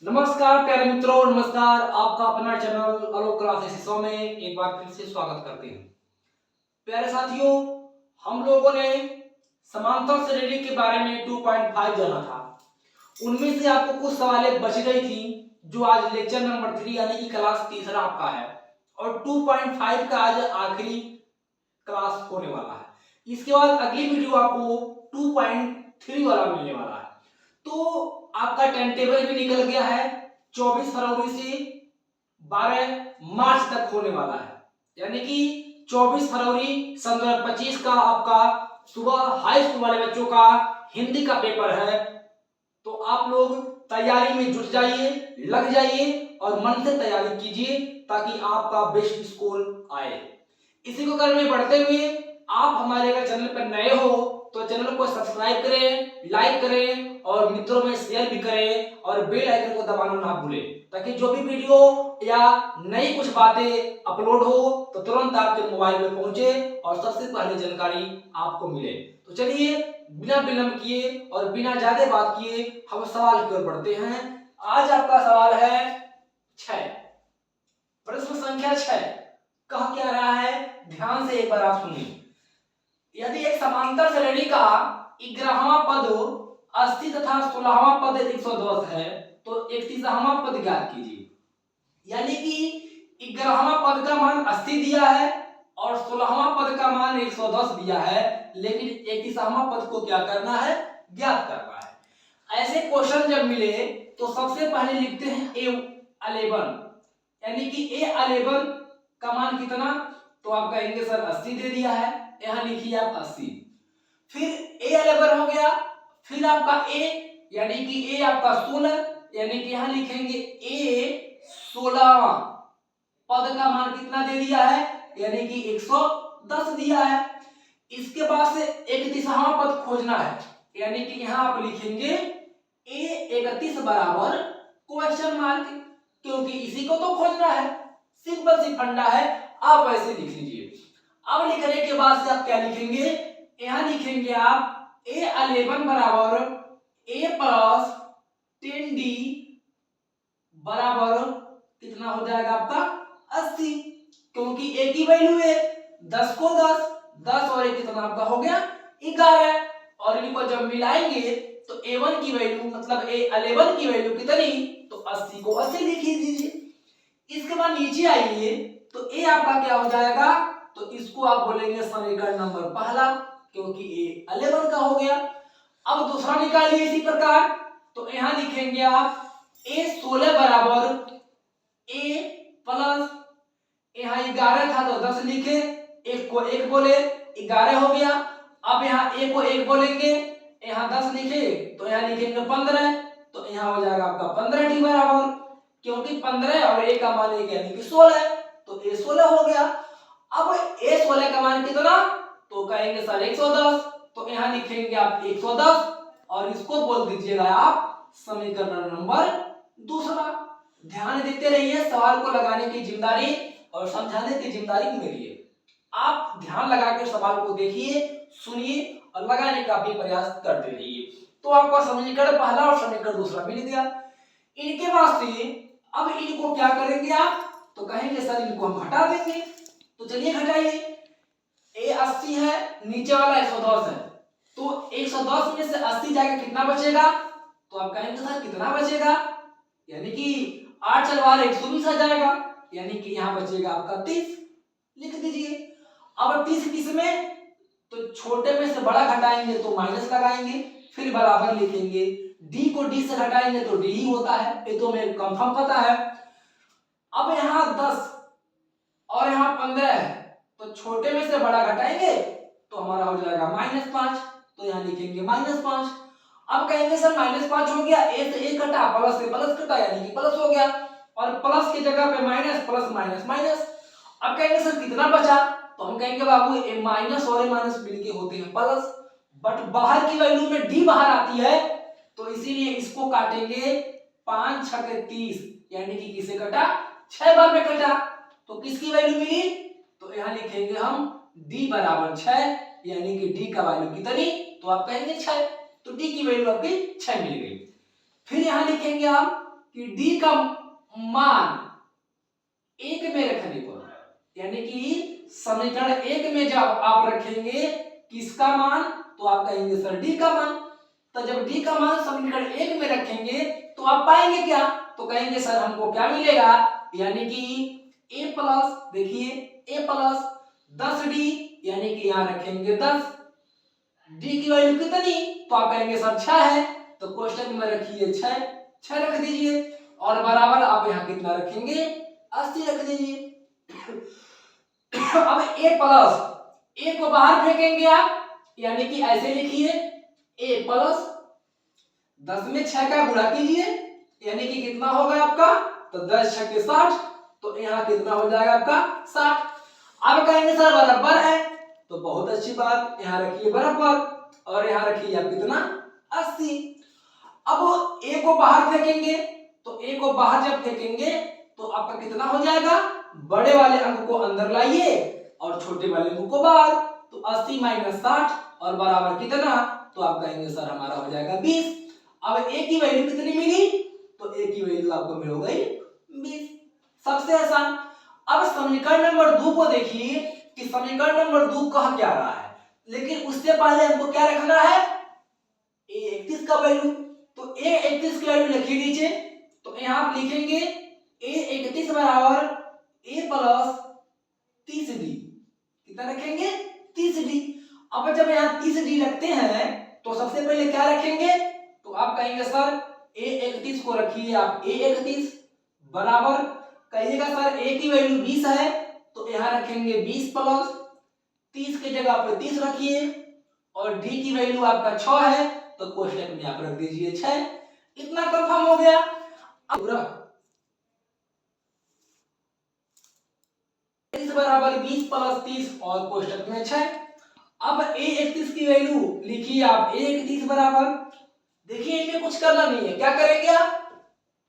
नमस्कार प्यारे मित्रों, नमस्कार। आपका अपना चैनल आलोक क्लासेस में एक बार फिर से स्वागत करते हैं। प्यारे साथियों, हम लोगों ने समांतर श्रेणी के बारे में 2.5 जाना था। उनमें से आपको कुछ सवालें बच गई थी जो आज लेक्चर नंबर 3 यानी कि क्लास तीसरा आपका है और 2.5 का आज आखिरी क्लास होने वाला है। इसके बाद अगली वीडियो आपको 2.3 वाला मिलने वाला है। तो आपका टाइम टेबल भी निकल गया है। 24 फरवरी से 12 मार्च तक होने वाला है, यानी कि 24 फरवरी सन 2025 का आपका सुबह हाई स्कूल वाले बच्चों का हिंदी का पेपर है। तो आप लोग तैयारी में जुट जाइए, लग जाइए और मन से तैयारी कीजिए ताकि आपका बेस्ट स्कोर आए। इसी को करने बढ़ते हुए आप हमारे अगर चैनल पर नए हो तो चैनल को सब्सक्राइब करें, लाइक करें और मित्रों में शेयर भी करें और बेल आइकन को दबाना ना भूलें ताकि जो भी वीडियो या नई कुछ बातें अपलोड हो तो तुरंत आपके मोबाइल में पहुंचे और सबसे पहले जानकारी आपको मिले। तो चलिए बिना विलंब किए और बिना ज्यादा बात किए हम सवाल की ओर बढ़ते हैं। आज आपका सवाल है 6, प्रश्न संख्या 6 कह क्या रहा है, ध्यान से एक बार आप सुनिए। यदि एक समांतर श्रेणी का 11वां पद 80 तथा 16वां पद 110 है तो 31वां पद ज्ञात कीजिए। यानी कि 11वां पद का मान 80 दिया है और 16वां पद का मान 110 दिया है, लेकिन 31वां पद को क्या करना है, ज्ञात करना है। ऐसे क्वेश्चन जब मिले तो सबसे पहले लिखते हैं A11, यानी कि A11 का मान कितना, तो आप कहेंगे सर 80 दे दिया है, यहां लिखिए आप 80। फिर A11 हो गया, फिर आपका A यानी कि A आपका 16, यानी कि यहां लिखेंगे A 16वां पद का मान कितना दे दिया है, यानी कि 110 दिया है। इसके बाद से 31वां पद खोजना है, यानी कि यहां आप लिखेंगे A31 बराबर क्वेश्चन मार्क, क्योंकि इसी को तो खोजना है। सिंपल सी फंडा है, आप ऐसे लिख लीजिए। अब लिखने के बाद से आप क्या लिखेंगे, यहां लिखेंगे आप A11 बराबर A प्लस 10D बराबर कितना हो जाएगा आपका 80, क्योंकि A की वैल्यू है 10 को 10, 10 और 1 कितना आपका हो गया 11, और इनको जब मिलाएंगे तो A1 की वैल्यू मतलब A11 की वैल्यू कितनी, तो 80 को 80 लिख दीजिए। इसके बाद नीचे आइए तो A आपका क्या हो जाएगा, तो इसको आप बोलेंगे समीकरण नंबर पहला, क्योंकि A11 का हो गया। अब दूसरा निकालिए इसी प्रकार, तो यहां लिखेंगे आप A16 बराबर A प्लस, यहाँ 11 था तो 10 लिखे, एक को 1 बोले 11 हो गया। अब यहाँ A को 1 बोलेंगे, यहाँ 10 लिखे तो यहाँ लिखेंगे 15, तो यहाँ हो जाएगा आपका 15D बराबर, क्योंकि 15 और A का मान 1 यानी कि 16, तो A16 हो गया। अब A16 का मान कितना, तो कहेंगे सर 110, तो यहाँ लिखेंगे आप 110 और इसको बोल दीजिएगा आप समीकरण नंबर दूसरा। ध्यान देते रहिए, सवाल को लगाने की जिम्मेदारी और समझाने की जिम्मेदारी मेरी है। आप ध्यान लगाकर सवाल को देखिए, सुनिए और लगाने का भी प्रयास करते रहिए। तो आपका समीकरण पहला और समीकरण दूसरा मिल गया। इनके वास्ते अब इनको क्या करेंगे आप, तो कहेंगे सर इनको हम हटा देंगे। तो चलिए घटाइए, A 80 है, नीचे वाला 110 है, तो 110 में से 80 जाके कितना बचेगा, तो आप कहेंगे सर कितना बचेगा, यानी कि 8 चलवार 120 आ जाएगा, यानी कि यहाँ बचेगा आपका 30, लिख दीजिए। अब 30 में तो छोटे में से बड़ा घटाएंगे तो माइनस लगाएंगे, फिर बराबर लिखेंगे। डी को डी से घटाएंगे तो डी ही होता है, ये तो मेरे कंफर्म पता है। अब यहाँ 10 और यहाँ 15 है, तो छोटे में से बड़ा घटाएंगे तो हमारा हो जाएगा -5, तो यहाँ लिखेंगे -5। अब कहेंगे सर -5 हो गया, ए से ए कटा, प्लस से प्लस कटा, यानी कि प्लस हो गया, और प्लस की जगह पे माइनस, प्लस माइनस माइनस। अब कहेंगे सर कितना बचा, तो हम कहेंगे बाबू ए माइनस और ए माइनस मिलके होते हैं प्लस, बट बाहर की वैल्यू में डी बाहर आती है, तो इसीलिए इसको काटेंगे 5 6 30, यानी कि किसे कटा, 6 बार में कटा, तो किसकी वैल्यू मिली, तो यहाँ लिखेंगे हम d बराबर 6, यानी कि d का वैल्यू कितनी, तो आप कहेंगे 6, तो d की वैल्यू आपकी 6 मिल गई। फिर यहाँ लिखेंगे आप कि डी का मान 1 में रखने पर, यानी कि समीकरण 1 में जब आप रखेंगे किसका मान, तो आप कहेंगे सर डी का मान। तो जब डी का मान समीकरण 1 में रखेंगे तो आप पाएंगे क्या, तो कहेंगे सर हमको क्या मिलेगा, यानी कि a प्लस, देखिए a प्लस 10d, यानी कि यहाँ रखेंगे 10, d की वैल्यू कितनी, तो आप कहेंगे सर 6 है, तो क्वेश्चन में रखिए 6 रख दीजिए, और बराबर आप यहाँ कितना रखेंगे 80 रख दीजिए। अब a प्लस, a को बाहर फेंकेंगे आप, यानी कि ऐसे लिखिए a प्लस 10 में 6 का गुणा कीजिए, यानी कि कितना होगा आपका, तो 10 6 के 60, तो यहाँ कितना हो जाएगा आपका 60। अब कहेंगे सर बराबर है, तो बहुत अच्छी बात, यहाँ रखिए बराबर, और यहाँ रखिए आप कितना 80। अब a को बाहर फेंकेंगे, तो a को बाहर जब फेंकेंगे तो आपका कितना हो जाएगा, बड़े वाले अंक को अंदर लाइए और छोटे वाले अंक को बाहर, तो 80 माइनस 60 और बराबर कितना, तो आप कहेंगे सर हमारा हो जाएगा 20। अब a की वैल्यू कितनी मिली, तो a की वैल्यू आपको मिल गई 20, सबसे आसान। अब समीकरण नंबर 2 को देखिए कि समीकरण नंबर 2 कह क्या रहा है, लेकिन उससे पहले हमको क्या रखना है, a31 का वैल्यू, तो a31 की वैल्यू लिख लीजिए, तो यहाँ आप लिखेंगे a31 बराबर a प्लस 30d, कितना रखेंगे 30d। अब जब यहाँ 30d रखते हैं तो सबसे पहले क्या रखेंगे, तो आप कहेंगे सर a31 को रखिए आप a31 बराबर, कहिएगा सर a की वैल्यू 20 है, तो यहाँ रखेंगे 20 प्लस 30 की जगह पर 30 रखिए, और d की वैल्यू आपका 6 है, तो क्वेश्चन में आप रख दीजिए 6। इतना कंफर्म हो गया। अब बराबर 20 प्लस 30 और क्वेश्चन में 6। अब a31 की वैल्यू लिखिए आप a31 बराबर, देखिए इनमें कुछ करना नहीं है, क्या करेंगे आप,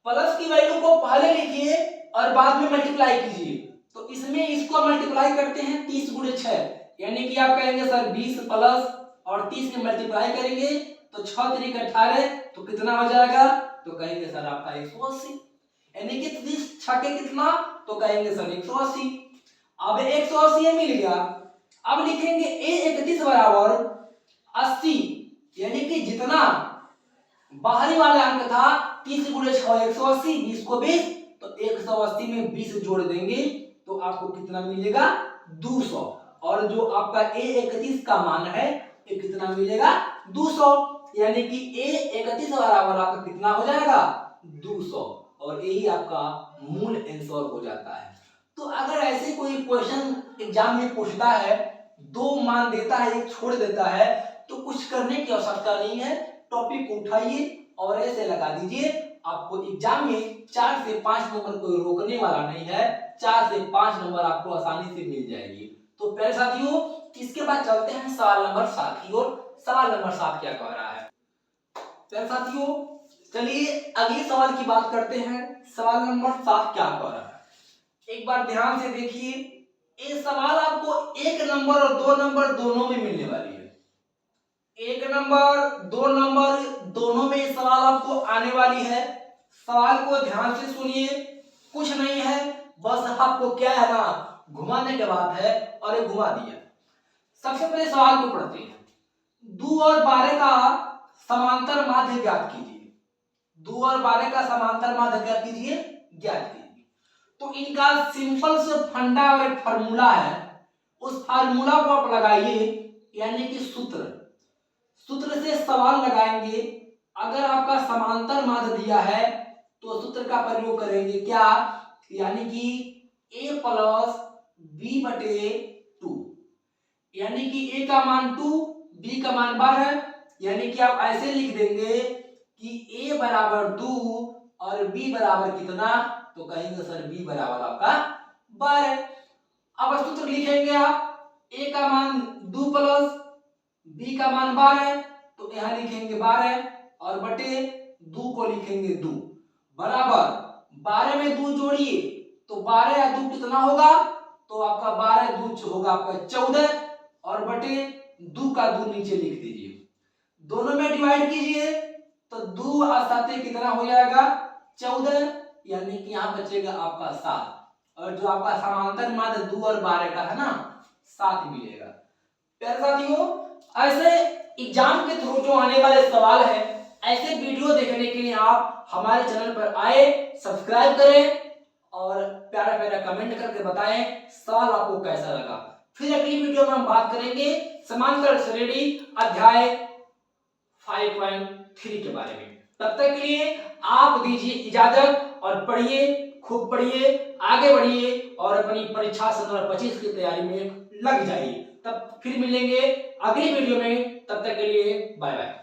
प्लस की वैल्यू को पहले लिखिए और बाद में मल्टीप्लाई कीजिए, तो इसमें इसको मल्टीप्लाई करते हैं 30 गुणे 6, यानी कि आप कहेंगे सर 20 प्लस और 30 में मल्टीप्लाई करेंगे तो 6 3 18, तो कितना हो जाएगा, तो कहेंगे सर आपका 180, यानी कि 30 6 के कितना, तो कहेंगे सर 180। अब 180 मिल गया, अब लिखेंगे a31 बराबर 80, यानी कि जितना बाहरी वाला अंक था 30 गुणे 6 180, 20 को 20, तो 180 में 20 जोड़ देंगे तो आपको कितना मिलेगा 200, और जो आपका a31 का मान है ये कितना मिलेगा 200, यानी कि a31 बराबर आपका कितना हो जाएगा 200, और यही आपका मूल आंसर हो जाता है। तो अगर ऐसे कोई क्वेश्चन एग्जाम में पूछता है, 2 मान देता है एक छोड़ देता है, तो कुछ करने की आवश्यकता नहीं है, टॉपिक को उठाइए और ऐसे लगा दीजिए, आपको एग्जाम में 4 से 5 नंबर कोई रोकने वाला नहीं है, 4 से 5 नंबर आपको आसानी से मिल जाएगी। तो प्यारे साथियों, इसके बाद चलते हैं सवाल नंबर 7 की ओर। सवाल नंबर 7 क्या कह रहा है प्यारे साथियों, चलिए अगले सवाल की बात करते हैं। सवाल नंबर 7 क्या कह रहा है, एक बार ध्यान से देखिए, ये सवाल आपको 1 नंबर और 2 नंबर दोनों में मिलने वाली है। 1 नंबर 2 नंबर दोनों में ये सवाल आपको आने वाली है। सवाल को ध्यान से सुनिए, कुछ नहीं है, बस आपको क्या है ना घुमाने के बाद है, और ये घुमा दिया। सबसे पहले सवाल को पढ़ते हैं, 2 और 12 का समांतर माध्य ज्ञात कीजिए। 2 और 12 का समांतर माध्य ज्ञात कीजिए, ज्ञात कीजिए। तो इनका सिंपल से फंडा और एक फार्मूला है, उस फार्मूला को आप लगाइए, यानी कि सूत्र से सवाल लगाएंगे। अगर आपका समांतर माध्य दिया है तो सूत्र का प्रयोग करेंगे क्या, यानी कि a प्लस b बटे 2, यानी कि a का मान 2 b का मान 12, यानी कि आप ऐसे लिख देंगे कि a बराबर 2 और b बराबर कितना, तो कहेंगे सर b बराबर आपका 12। अब सूत्र लिखेंगे आप, a का मान 2 प्लस b का मान 12, तो यहाँ लिखेंगे 12 और बटे 2 को लिखेंगे 2 बराबर 12 में 2 जोड़िए तो 12 या 2 कितना होगा, तो आपका 12 2 होगा आपका 14, और बटे 2 का 2 नीचे लिख दीजिए, दोनों में डिवाइड कीजिए तो 2 और 7 कितना हो जाएगा 14 यानी कि यहाँ बचेगा आपका 7, और जो आपका समांतर माध्य 2 और 12 का है ना 7 मिलेगा। प्यारे साथियों, ऐसे एग्जाम के थ्रू जो आने वाले सवाल है, ऐसे वीडियो देखने के लिए आप हमारे चैनल पर आए, सब्सक्राइब करें और प्यारा प्यारा कमेंट करके बताएं सवाल आपको कैसा लगा। फिर अगली वीडियो में हम बात करेंगे समांतर श्रेणी अध्याय 5.3 के बारे में। तब तक के लिए आप दीजिए इजाजत और पढ़िए, खूब पढ़िए, आगे बढ़िए और अपनी परीक्षा सन 2025 की तैयारी में लग जाइए। तब फिर मिलेंगे अगली वीडियो में, तब तक के लिए बाय बाय।